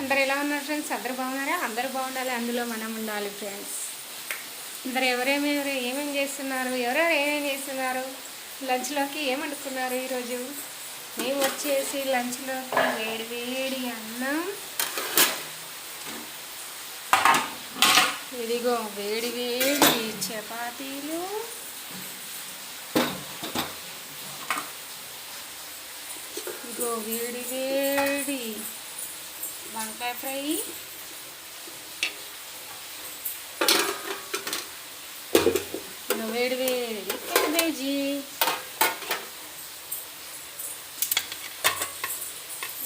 అందరు ఎలా ఉన్నారు ఫ్రెండ్స్? అందరు బాగున్నారా? అందరు బాగుండాలి, అందులో మనం ఉండాలి ఫ్రెండ్స్. అందరు ఏమేమి చేస్తున్నారు? ఎవరెవరు ఏమేమి చేస్తున్నారు? లంచ్లోకి ఏమనుకున్నారు ఈరోజు? మేము వచ్చేసి లంచ్లోకి వేడి వేడి అన్నం, ఇదిగో వేడి వేడి చపాతీలు, ఇదిగో వేడి వేడి వంకాయ ఫ్రై, వేడి వేడి క్యాబేజీ,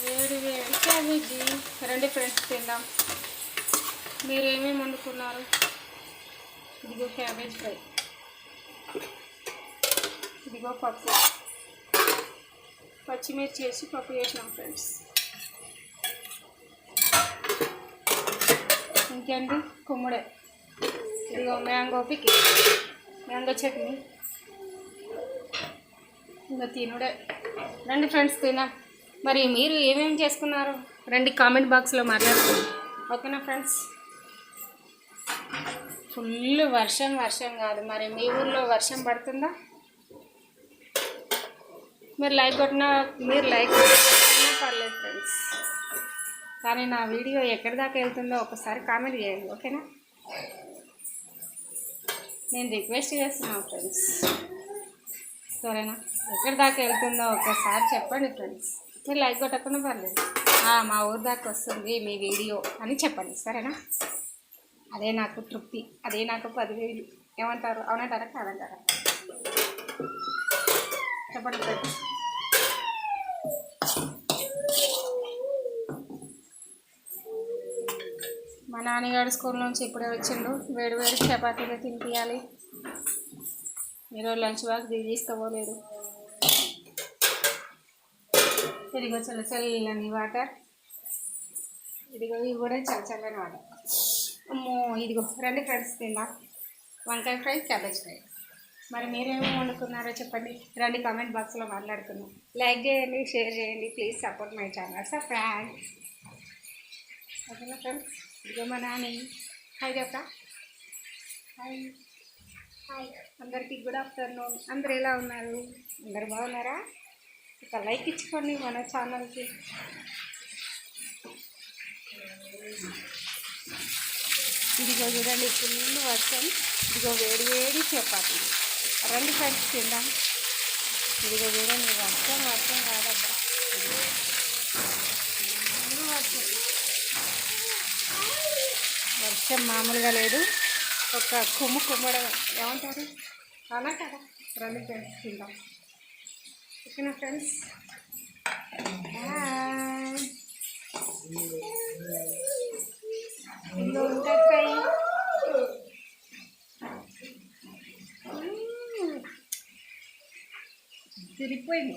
వేడి వేడి క్యాబేజీ. రండి ఫ్రెండ్స్ తిందాం. మీరు ఏమేమి వండుకున్నారు? ఇదిగో క్యాబేజ్ ఫ్రై, ఇదిగో పప్పు, పచ్చిమిర్చి వేసి పప్పు చేసినాం ఫ్రెండ్స్. ఇంకేంటి? కుమ్ముడే, ఇదిగో మ్యాంగో పికి, మ్యాంగో చట్నీ, ఇంకా తినుడే. రండి ఫ్రెండ్స్ తిన్నాం. మరి మీరు ఏమేమి చేసుకున్నారు? రండి కామెంట్ బాక్స్లో మాట్లాడుకోండి, ఓకేనా ఫ్రెండ్స్? ఫుల్ వర్షం కాదు, మరి మీ ఊర్లో వర్షం పడుతుందా? మీరు లైక్ కొట్టినా పర్లేదు ఫ్రెండ్స్, కానీ నా వీడియో ఎక్కడి దాకా వెళ్తుందో ఒకసారి కామెంట్ చేయండి, ఓకేనా? నేను రిక్వెస్ట్ చేస్తున్నాను ఫ్రెండ్స్, సరేనా? ఎక్కడి దాకా వెళ్తుందో ఒకసారి చెప్పండి ఫ్రెండ్స్. మీరు లైక్ కొట్టకుండా పర్లేదు, మా ఊరి దాకా వస్తుంది మీ వీడియో అని చెప్పండి, సరేనా? అదే నాకు తృప్తి, అదే నాకు 10,000. ఏమంటారు? అవునంటారా కాదంటారా? చెప్పండి ఫ్రెండ్స్. మా నాన్నగారు స్కూల్ నుంచి ఇప్పుడే వచ్చిండు. వేడి వేడి చపాతీలు తినిపించాలి. ఈరోజు లంచ్ బాక్స్ తీసుకోలేదు. ఇదిగో చల్లని వాటర్, ఇదిగో ఇవి కూడా చల్లని వాటర్. అమ్మో, ఇదిగో రండి ఫ్రెండ్స్ తిందాం. వంకాయ ఫ్రై, క్యాబేజ్ ఫ్రై. మరి మీరేమో వండుకున్నారో చెప్పండి, రండి కామెంట్ బాక్స్లో మాట్లాడుకుందాం. లైక్ చేయండి, షేర్ చేయండి, please support my channel. So friends, ఓకేనా ఫ్రెండ్స్? ఇదిగో మా నాని. హాయ్ చెప్పా. హాయ్ హాయ్ అందరికీ గుడ్ ఆఫ్టర్నూన్. అందరు ఎలా ఉన్నారు? అందరు బాగున్నారా? ఒక లైక్ ఇచ్చుకోండి మన ఛానల్కి. ఇదిగో చూడండి ఫుల్ వర్షం, ఇదిగో వేడి వేడి చపాతీలు. రండి ఫ్రెండ్స్ తిందాం. ఇదిగో చూడండి వర్షం కాదబ్బా, వర్షం మామూలుగా లేదు. ఒక కుమ్మడం ఏమంటారు అలా కదా. రండి ఫ్రెండ్స్ తిందాం, ఓకేనా ఫ్రెండ్స్? ఇందులో ఉంటాయి ఫ్రై, తిరిగిపోయింది.